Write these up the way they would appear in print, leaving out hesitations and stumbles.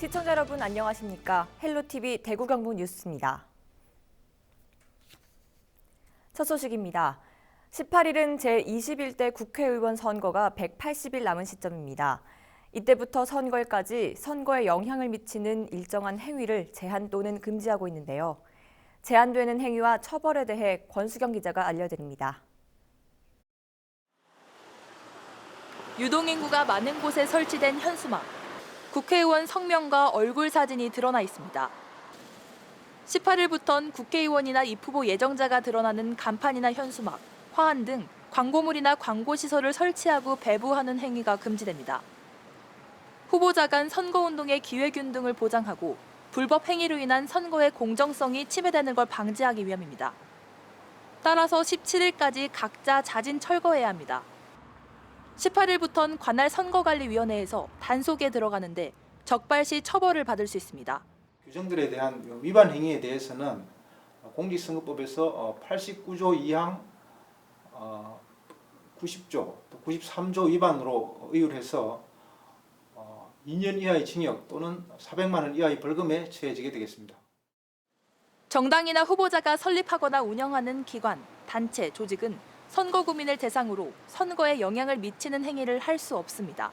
시청자 여러분 안녕하십니까? 헬로TV 대구 경북 뉴스입니다. 첫 소식입니다. 18일은 제21대 국회의원 선거가 180일 남은 시점입니다. 이때부터 선거일까지 선거에 영향을 미치는 일정한 행위를 제한 또는 금지하고 있는데요. 제한되는 행위와 처벌에 대해 권수경 기자가 알려드립니다. 유동인구가 많은 곳에 설치된 현수막. 국회의원 성명과 얼굴 사진이 드러나 있습니다. 18일부턴 국회의원이나 입후보 예정자가 드러나는 간판이나 현수막, 화환 등 광고물이나 광고시설을 설치하고 배부하는 행위가 금지됩니다. 후보자 간 선거운동의 기회균 등을 보장하고 불법 행위로 인한 선거의 공정성이 침해되는 걸 방지하기 위함입니다. 따라서 17일까지 각자 자진 철거해야 합니다. 18일부터는 관할 선거관리위원회에서 단속에 들어가는데 적발시 처벌을 받을 수 있습니다. 규정들에 대한 위반 행위에 대해서는 공직선거법에서 89조 2항 90조, 93조 위반으로 의율해서 2년 이하의 징역 또는 400만 원 이하의 벌금에 처해지게 되겠습니다. 정당이나 후보자가 설립하거나 운영하는 기관, 단체, 조직은 선거구민을 대상으로 선거에 영향을 미치는 행위를 할 수 없습니다.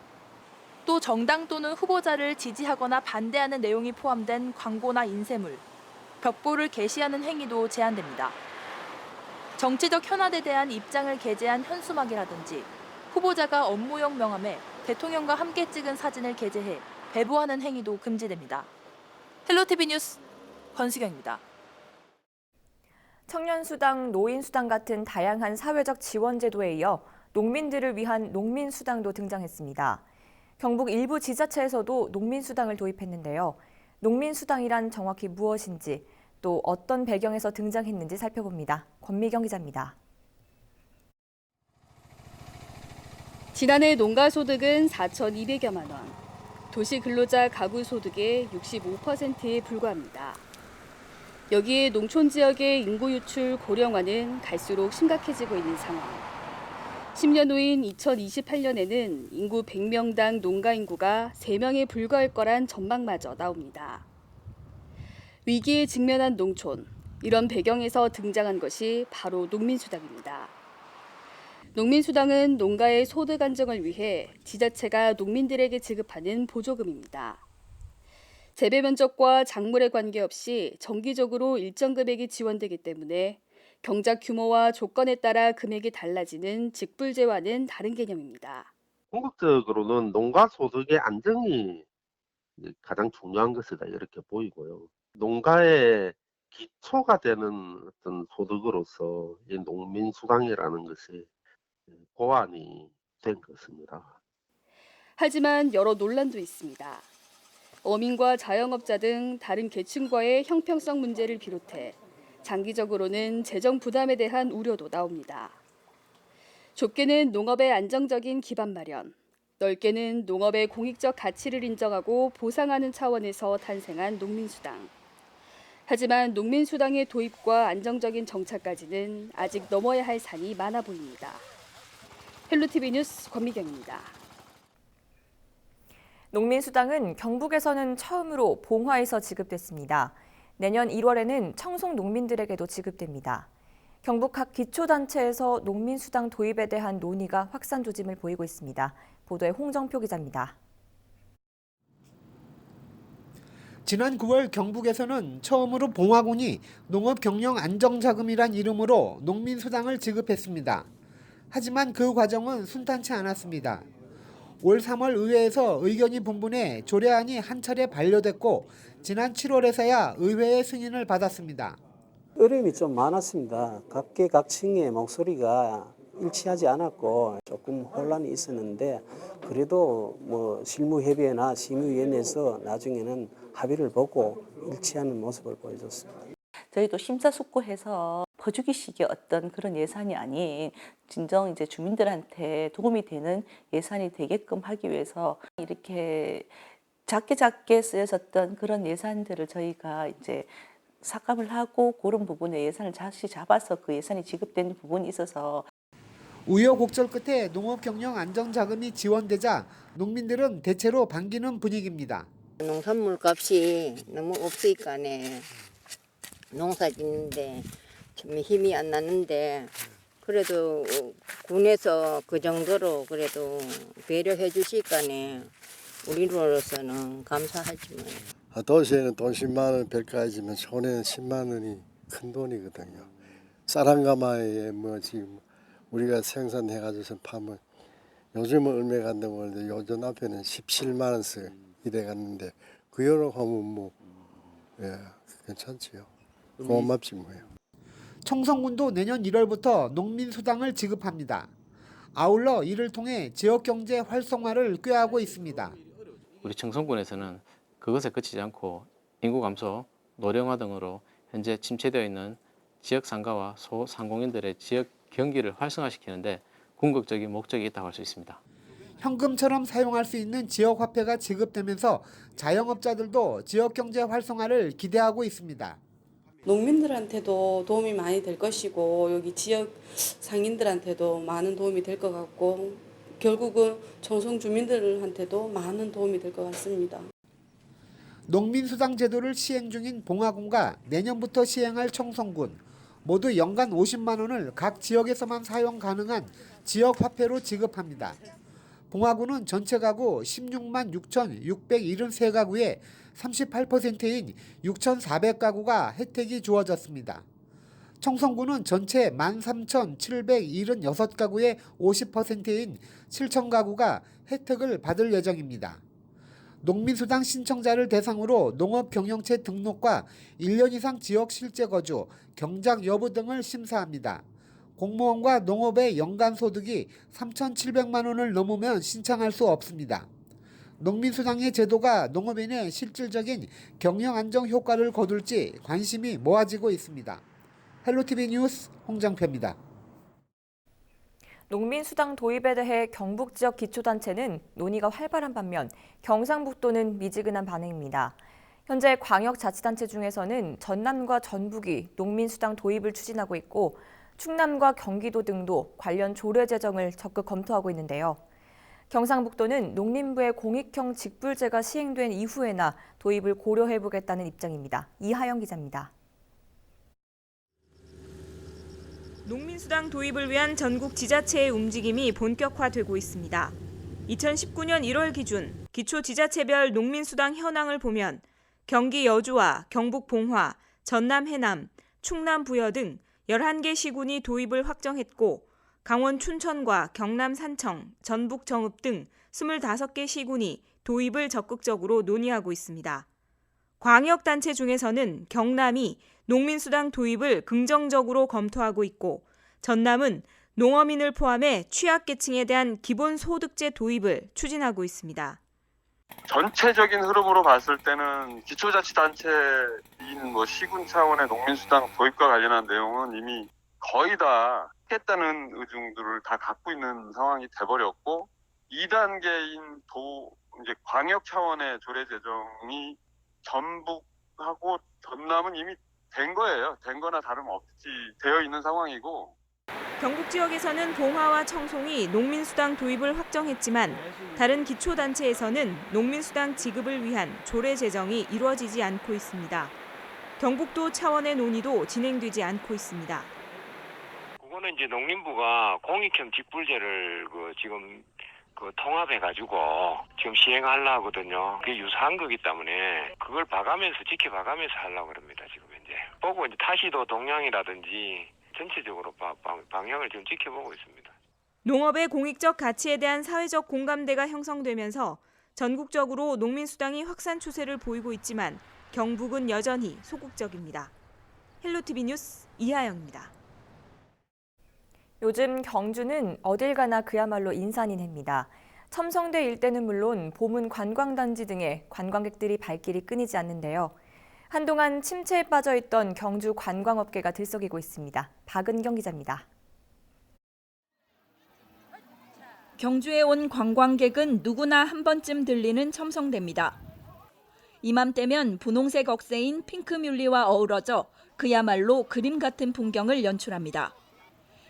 또 정당 또는 후보자를 지지하거나 반대하는 내용이 포함된 광고나 인쇄물, 벽보를 게시하는 행위도 제한됩니다. 정치적 현안에 대한 입장을 게재한 현수막이라든지 후보자가 업무용 명함에 대통령과 함께 찍은 사진을 게재해 배부하는 행위도 금지됩니다. 헬로TV 뉴스 권수경입니다. 청년수당, 노인수당 같은 다양한 사회적 지원 제도에 이어 농민들을 위한 농민수당도 등장했습니다. 경북 일부 지자체에서도 농민수당을 도입했는데요. 농민수당이란 정확히 무엇인지, 또 어떤 배경에서 등장했는지 살펴봅니다. 권미경 기자입니다. 지난해 농가소득은 4,200여만 원, 도시근로자 가구소득의 65%에 불과합니다. 여기에 농촌 지역의 인구 유출 고령화는 갈수록 심각해지고 있는 상황. 10년 후인 2028년에는 인구 100명당 농가 인구가 3명에 불과할 거란 전망마저 나옵니다. 위기에 직면한 농촌, 이런 배경에서 등장한 것이 바로 농민수당입니다. 농민수당은 농가의 소득 안정을 위해 지자체가 농민들에게 지급하는 보조금입니다. 재배 면적과 작물에 관계없이 정기적으로 일정 금액이 지원되기 때문에 경작 규모와 조건에 따라 금액이 달라지는 직불제와는 다른 개념입니다. 궁극적으로는 농가 소득의 안정이 가장 중요한 것이다 이렇게 보이고요. 농가의 기초가 되는 어떤 소득으로서 이 농민수당이라는 것이 고안이 된 것입니다. 하지만 여러 논란도 있습니다. 어민과 자영업자 등 다른 계층과의 형평성 문제를 비롯해 장기적으로는 재정 부담에 대한 우려도 나옵니다. 좁게는 농업의 안정적인 기반 마련, 넓게는 농업의 공익적 가치를 인정하고 보상하는 차원에서 탄생한 농민수당. 하지만 농민수당의 도입과 안정적인 정착까지는 아직 넘어야 할 산이 많아 보입니다. 헬로TV 뉴스 권미경입니다. 농민수당은 경북에서는 처음으로 봉화에서 지급됐습니다. 내년 1월에는 청송 농민들에게도 지급됩니다. 경북 각 기초단체에서 농민수당 도입에 대한 논의가 확산 조짐을 보이고 있습니다. 보도에 홍정표 기자입니다. 지난 9월 경북에서는 처음으로 봉화군이 농업경영안정자금이란 이름으로 농민수당을 지급했습니다. 하지만 그 과정은 순탄치 않았습니다. 올 3월 의회에서 의견이 분분해 조례안이 한 차례 반려됐고 지난 7월에서야 의회의 승인을 받았습니다. 어려움이 좀 많았습니다. 각계각층의 목소리가 일치하지 않았고 조금 혼란이 있었는데 그래도 실무협의회나 심의위원회에서 나중에는 합의를 보고 일치하는 모습을 보여줬습니다. 저희도 심사숙고해서 퍼주기식의 어떤 그런 예산이 아닌 진정 이제 주민들한테 도움이 되는 예산이 되게끔 하기 위해서 이렇게 작게 쓰여졌던 그런 예산들을 저희가 이제 삭감을 하고 그런 부분에 예산을 다시 잡아서 그 예산이 지급되는 부분이 있어서 우여곡절 끝에 농업경영안정자금이 지원되자 농민들은 대체로 반기는 분위기입니다. 농산물 값이 너무 없으니까네 농사 짓는데 좀 힘이 안 나는데 그래도 군에서 그 정도로 그래도 배려해 주시니까네 우리로서는 감사하지 뭐. 도시에는 돈 10만 원 별가지만 촌에는 10만 원이 큰 돈이거든요. 쌀한가마에 뭐 지금 우리가 생산해가지고 파면 요즘은 얼마 간다고 하는데 요즘 앞에는 17만 원씩 이래 갔는데 그 여러 하면 뭐 예, 괜찮지요. 고맙지 뭐예요. 청성군도 내년 1월부터 농민수당을 지급합니다. 아울러 이를 통해 지역경제 활성화를 꾀하고 있습니다. 우리 청성군에서는 그것에 그치지 않고 인구 감소, 노령화 등으로 현재 침체되어 있는 지역 상가와 소상공인들의 지역 경기를 활성화시키는데 궁극적인 목적이 있다고 할 수 있습니다. 현금처럼 사용할 수 있는 지역화폐가 지급되면서 자영업자들도 지역경제 활성화를 기대하고 있습니다. 농민들한테도 도움이 많이 될 것이고 여기 지역 상인들한테도 많은 도움이 될 것 같고 결국은 청송 주민들한테도 많은 도움이 될 것 같습니다. 농민수당 제도를 시행 중인 봉화군과 내년부터 시행할 청성군 모두 연간 50만 원을 각 지역에서만 사용 가능한 지역화폐로 지급합니다. 봉화군은 전체 가구 16만 6,673가구에 38%인 6,400가구가 혜택이 주어졌습니다. 청성군은 전체 13,776가구의 50%인 7,000가구가 혜택을 받을 예정입니다. 농민수당 신청자를 대상으로 농업경영체 등록과 1년 이상 지역 실제 거주, 경작 여부 등을 심사합니다. 공무원과 농업의 연간 소득이 3,700만 원을 넘으면 신청할 수 없습니다. 농민수당의 제도가 농업인의 실질적인 경영 안정 효과를 거둘지 관심이 모아지고 있습니다. 헬로티비 뉴스 홍정표입니다. 농민수당 도입에 대해 경북 지역 기초단체는 논의가 활발한 반면 경상북도는 미지근한 반응입니다. 현재 광역자치단체 중에서는 전남과 전북이 농민수당 도입을 추진하고 있고 충남과 경기도 등도 관련 조례 제정을 적극 검토하고 있는데요. 경상북도는 농림부의 공익형 직불제가 시행된 이후에나 도입을 고려해보겠다는 입장입니다. 이하영 기자입니다. 농민수당 도입을 위한 전국 지자체의 움직임이 본격화되고 있습니다. 2019년 1월 기준 기초지자체별 농민수당 현황을 보면 경기 여주와 경북 봉화, 전남 해남, 충남 부여 등 11개 시군이 도입을 확정했고 강원 춘천과 경남 산청, 전북 정읍 등 25개 시군이 도입을 적극적으로 논의하고 있습니다. 광역단체 중에서는 경남이 농민수당 도입을 긍정적으로 검토하고 있고 전남은 농어민을 포함해 취약계층에 대한 기본소득제 도입을 추진하고 있습니다. 전체적인 흐름으로 봤을 때는 기초자치단체인 시군 차원의 농민수당 도입과 관련한 내용은 이미 거의 다 했다는 의중들을 다 갖고 있는 상황이 돼버렸고 2단계인 이제 광역 차원의 조례 제정이 전북하고 전남은 이미 된 거예요. 된 거나 다름없이 되어 있는 상황이고 경북 지역에서는 봉화와 청송이 농민수당 도입을 확정했지만 다른 기초단체에서는 농민수당 지급을 위한 조례 제정이 이루어지지 않고 있습니다. 경북도 차원의 논의도 진행되지 않고 있습니다. 그거는 이제 농림부가 공익형 직불제를 지금 통합해가지고 지금 시행하려고 하거든요. 그게 유사한 거기 때문에 그걸 지켜봐가면서 하려고 합니다. 지금 현재. 보고 이제 타시도 동향이라든지 전체적으로 방향을 지금 지켜보고 있습니다. 농업의 공익적 가치에 대한 사회적 공감대가 형성되면서 전국적으로 농민수당이 확산 추세를 보이고 있지만 경북은 여전히 소극적입니다. 헬로티비 뉴스 이하영입니다. 요즘 경주는 어딜 가나 그야말로 인산인 해입니다. 첨성대 일대는 물론 보문 관광단지 등의 관광객들이 발길이 끊이지 않는데요. 한동안 침체에 빠져있던 경주 관광업계가 들썩이고 있습니다. 박은경 기자입니다. 경주에 온 관광객은 누구나 한 번쯤 들리는 첨성대입니다. 이맘때면 분홍색 억새인 핑크뮬리와 어우러져 그야말로 그림 같은 풍경을 연출합니다.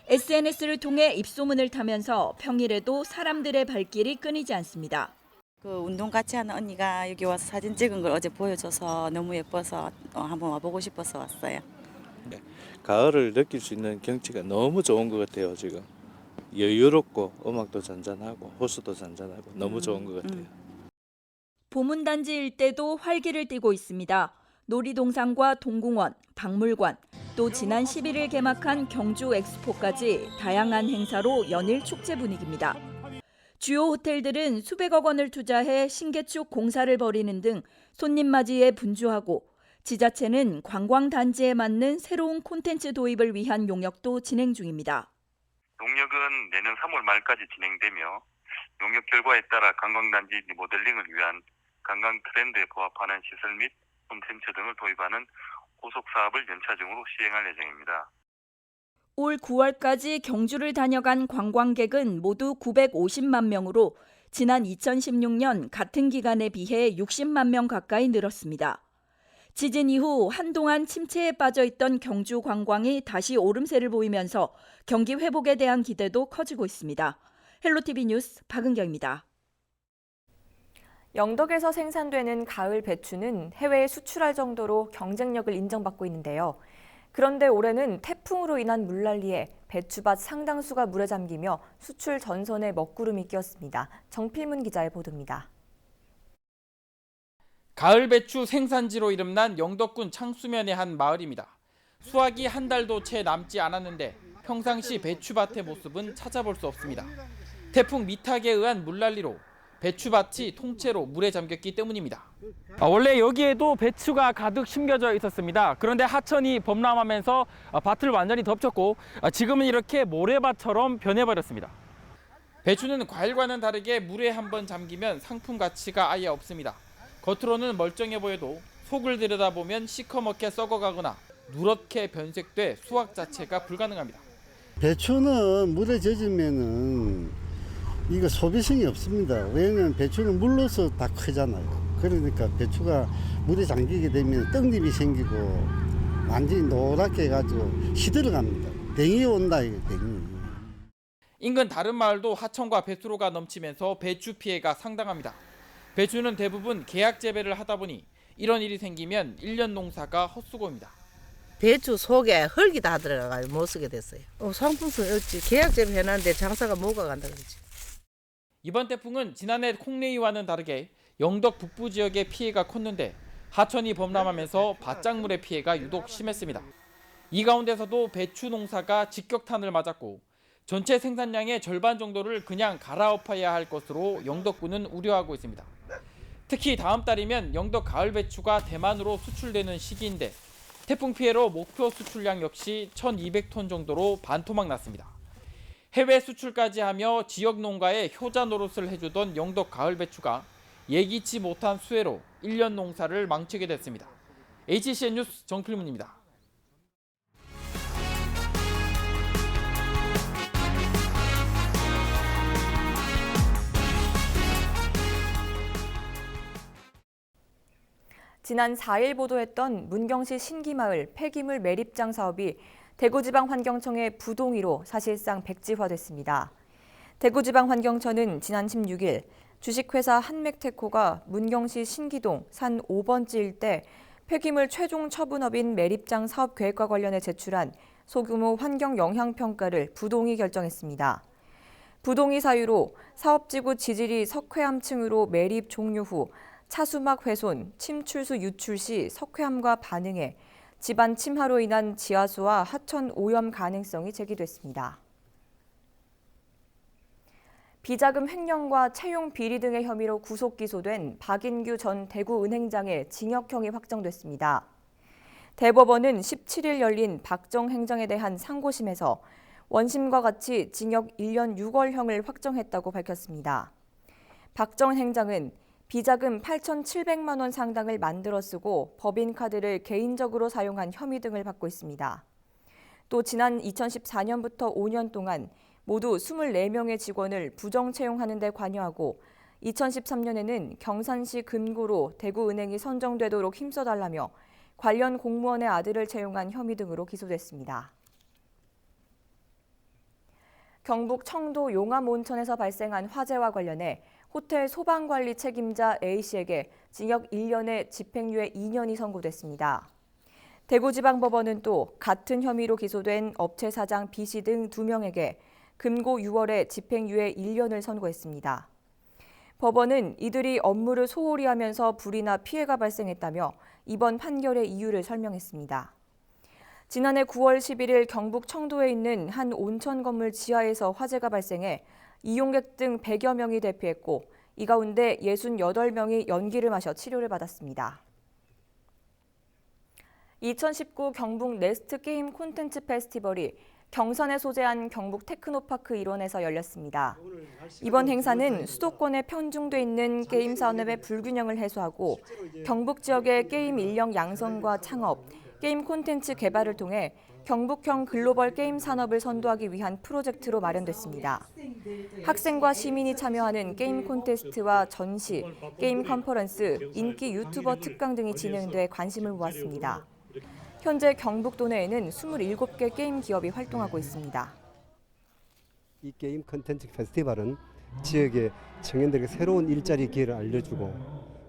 SNS를 통해 입소문을 타면서 평일에도 사람들의 발길이 끊이지 않습니다. 그 운동 같이 하는 언니가 여기 와서 사진 찍은 걸 어제 보여줘서 너무 예뻐서 한번 와보고 싶어서 왔어요. 네, 가을을 느낄 수 있는 경치가 너무 좋은 것 같아요. 지금 여유롭고 음악도 잔잔하고 호수도 잔잔하고 너무 좋은 것 같아요. 보문단지 일대도 활기를 띠고 있습니다. 놀이동산과 동공원, 박물관, 또 지난 11일 개막한 경주 엑스포까지 다양한 행사로 연일 축제 분위기입니다. 주요 호텔들은 수백억 원을 투자해 신개축 공사를 벌이는 등 손님 맞이에 분주하고 지자체는 관광단지에 맞는 새로운 콘텐츠 도입을 위한 용역도 진행 중입니다. 용역은 내년 3월 말까지 진행되며 용역 결과에 따라 관광단지 리모델링을 위한 관광 트렌드에 부합하는 시설 및 콘텐츠 등을 도입하는 후속 사업을 연차적으로 시행할 예정입니다. 올 9월까지 경주를 다녀간 관광객은 모두 950만 명으로 지난 2016년 같은 기간에 비해 60만 명 가까이 늘었습니다. 지진 이후 한동안 침체에 빠져 있던 경주 관광이 다시 오름세를 보이면서 경기 회복에 대한 기대도 커지고 있습니다. 헬로티비 뉴스 박은경입니다. 영덕에서 생산되는 가을 배추는 해외에 수출할 정도로 경쟁력을 인정받고 있는데요. 그런데 올해는 태풍으로 인한 물난리에 배추밭 상당수가 물에 잠기며 수출 전선에 먹구름이 끼었습니다. 정필문 기자의 보도입니다. 가을 배추 생산지로 이름난 영덕군 창수면의 한 마을입니다. 수확이 한 달도 채 남지 않았는데 평상시 배추밭의 모습은 찾아볼 수 없습니다. 태풍 미탁에 의한 물난리로 배추밭이 통째로 물에 잠겼기 때문입니다. 원래 여기에도 배추가 가득 심겨져 있었습니다. 그런데 하천이 범람하면서 밭을 완전히 덮쳤고 지금은 이렇게 모래밭처럼 변해버렸습니다. 배추는 과일과는 다르게 물에 한번 잠기면 상품 가치가 아예 없습니다. 겉으로는 멀쩡해 보여도 속을 들여다보면 시커멓게 썩어가거나 누렇게 변색돼 수확 자체가 불가능합니다. 배추는 물에 젖으면은 이거 소비성이 없습니다. 왜냐면 배추는 물로서 다 크잖아요. 그러니까 배추가 물에 잠기게 되면 떡잎이 생기고 완전히 노랗게 해가지고 시들어갑니다. 댕이 온다 이거 댕이. 인근 다른 마을도 하천과 배수로가 넘치면서 배추 피해가 상당합니다. 배추는 대부분 계약 재배를 하다 보니 이런 일이 생기면 1년 농사가 헛수고입니다. 배추 속에 흙이 다 들어가가지고 못 쓰게 됐어요. 상품성이 없지. 계약 재배 해놨는데 장사가 뭐가 간다 그러지. 이번 태풍은 지난해 콩레이와는 다르게 영덕 북부 지역의 피해가 컸는데 하천이 범람하면서 밭작물의 피해가 유독 심했습니다. 이 가운데서도 배추 농사가 직격탄을 맞았고 전체 생산량의 절반 정도를 그냥 갈아엎어야 할 것으로 영덕군은 우려하고 있습니다. 특히 다음 달이면 영덕 가을 배추가 대만으로 수출되는 시기인데 태풍 피해로 목표 수출량 역시 1,200톤 정도로 반토막 났습니다. 해외 수출까지 하며 지역 농가에 효자 노릇을 해주던 영덕 가을 배추가 예기치 못한 수해로 1년 농사를 망치게 됐습니다. HCN 뉴스 정필문입니다. 지난 4일 보도했던 문경시 신기마을 폐기물 매립장 사업이 대구지방환경청의 부동의로 사실상 백지화됐습니다. 대구지방환경청은 지난 16일 주식회사 한맥테코가 문경시 신기동 산 5번지 일대 폐기물 최종 처분업인 매립장 사업 계획과 관련해 제출한 소규모 환경 영향 평가를 부동의 결정했습니다. 부동의 사유로 사업지구 지질이 석회암층으로 매립 종료 후 차수막 훼손, 침출수 유출 시 석회암과 반응해 집안 침하로 인한 지하수와 하천 오염 가능성이 제기됐습니다. 비자금 횡령과 채용 비리 등의 혐의로 구속 기소된 박인규 전 대구은행장의 징역형이 확정됐습니다. 대법원은 17일 열린 박정 행정에 대한 상고심에서 원심과 같이 징역 1년 6월형을 확정했다고 밝혔습니다. 박정 행장은 비자금 8,700만 원 상당을 만들어 쓰고 법인카드를 개인적으로 사용한 혐의 등을 받고 있습니다. 또 지난 2014년부터 5년 동안 모두 24명의 직원을 부정 채용하는 데 관여하고 2013년에는 경산시 금고로 대구은행이 선정되도록 힘써달라며 관련 공무원의 아들을 채용한 혐의 등으로 기소됐습니다. 경북 청도 용암 온천에서 발생한 화재와 관련해 호텔 소방관리 책임자 A씨에게 징역 1년에 집행유예 2년이 선고됐습니다. 대구지방법원은 또 같은 혐의로 기소된 업체 사장 B씨 등 2명에게 금고 6월에 집행유예 1년을 선고했습니다. 법원은 이들이 업무를 소홀히 하면서 불이나 피해가 발생했다며 이번 판결의 이유를 설명했습니다. 지난해 9월 11일 경북 청도에 있는 한 온천 건물 지하에서 화재가 발생해 이용객 등 100여 명이 대피했고 이 가운데 68명이 연기를 마셔 치료를 받았습니다. 2019 경북 네스트 게임 콘텐츠 페스티벌이 경산에 소재한 경북 테크노파크 일원에서 열렸습니다. 이번 행사는 수도권에 편중돼 있는 게임 산업의 불균형을 해소하고 경북 지역의 게임 인력 양성과 창업, 게임 콘텐츠 개발을 통해 경북형 글로벌 게임 산업을 선도하기 위한 프로젝트로 마련됐습니다. 학생과 시민이 참여하는 게임 콘테스트와 전시, 게임 컨퍼런스, 인기 유튜버 특강 등이 진행돼 관심을 모았습니다. 현재 경북도 내에는 27개 게임 기업이 활동하고 있습니다. 이 게임 콘텐츠 페스티벌은 지역의 청년들에게 새로운 일자리 기회를 알려주고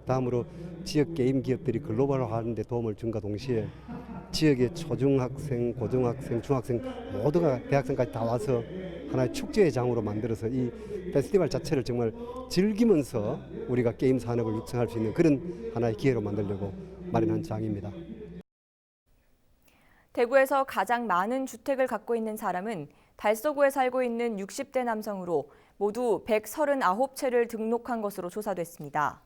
다음으로 지역 게임 기업들이 글로벌화하는 데 도움을 준과 동시에 지역의 초중학생, 고등학생, 중학생 모두가 대학생까지 다 와서 하나의 축제의 장으로 만들어서 이 페스티벌 자체를 정말 즐기면서 우리가 게임 산업을 육성할 수 있는 그런 하나의 기회로 만들려고 마련한 장입니다. 대구에서 가장 많은 주택을 갖고 있는 사람은 달서구에 살고 있는 60대 남성으로 모두 139채를 등록한 것으로 조사됐습니다.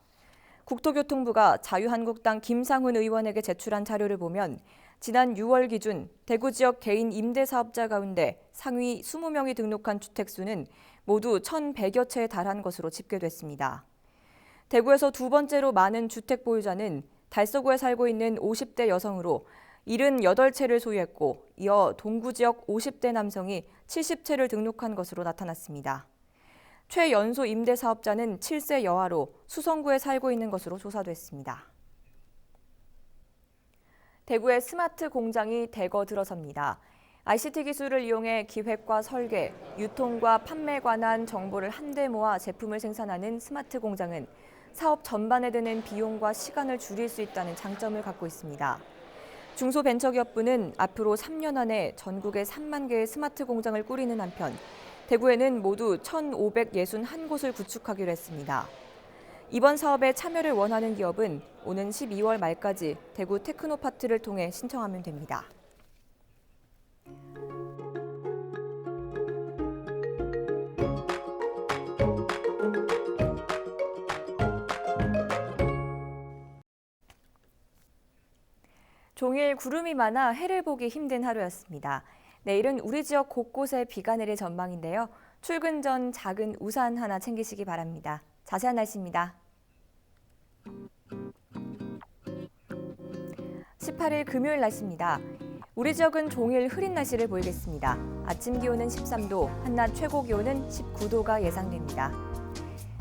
국토교통부가 자유한국당 김상훈 의원에게 제출한 자료를 보면 지난 6월 기준 대구 지역 개인 임대사업자 가운데 상위 20명이 등록한 주택수는 모두 1,100여 채에 달한 것으로 집계됐습니다. 대구에서 두 번째로 많은 주택 보유자는 달서구에 살고 있는 50대 여성으로 78채를 소유했고 이어 동구 지역 50대 남성이 70채를 등록한 것으로 나타났습니다. 최연소 임대사업자는 7세 여아로 수성구에 살고 있는 것으로 조사됐습니다. 대구의 스마트 공장이 대거 들어섭니다. ICT 기술을 이용해 기획과 설계, 유통과 판매에 관한 정보를 한데 모아 제품을 생산하는 스마트 공장은 사업 전반에 드는 비용과 시간을 줄일 수 있다는 장점을 갖고 있습니다. 중소벤처기업부는 앞으로 3년 안에 전국에 3만 개의 스마트 공장을 꾸리는 한편 대구에는 모두 1,561곳을 구축하기로 했습니다. 이번 사업에 참여를 원하는 기업은 오는 12월 말까지 대구 테크노파트를 통해 신청하면 됩니다. 종일 구름이 많아 해를 보기 힘든 하루였습니다. 내일은 우리 지역 곳곳에 비가 내릴 전망인데요. 출근 전 작은 우산 하나 챙기시기 바랍니다. 자세한 날씨입니다. 18일 금요일 날씨입니다. 우리 지역은 종일 흐린 날씨를 보이겠습니다. 아침 기온은 13도, 한낮 최고 기온은 19도가 예상됩니다.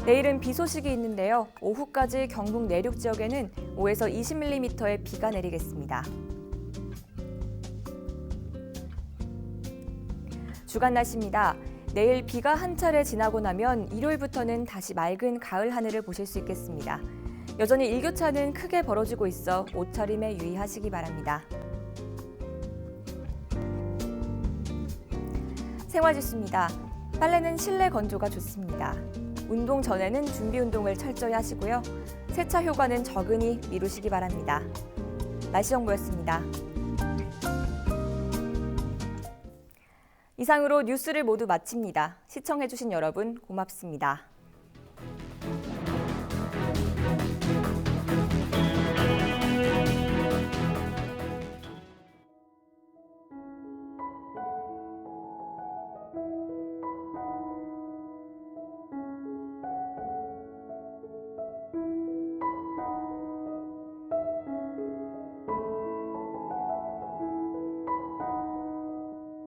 내일은 비 소식이 있는데요. 오후까지 경북 내륙 지역에는 5에서 20mm의 비가 내리겠습니다. 주간 날씨입니다. 내일 비가 한 차례 지나고 나면 일요일부터는 다시 맑은 가을 하늘을 보실 수 있겠습니다. 여전히 일교차는 크게 벌어지고 있어 옷차림에 유의하시기 바랍니다. 생활지수입니다. 빨래는 실내 건조가 좋습니다. 운동 전에는 준비 운동을 철저히 하시고요. 세차 효과는 적으니 미루시기 바랍니다. 날씨 정보였습니다. 이상으로 뉴스를 모두 마칩니다. 시청해주신 여러분 고맙습니다.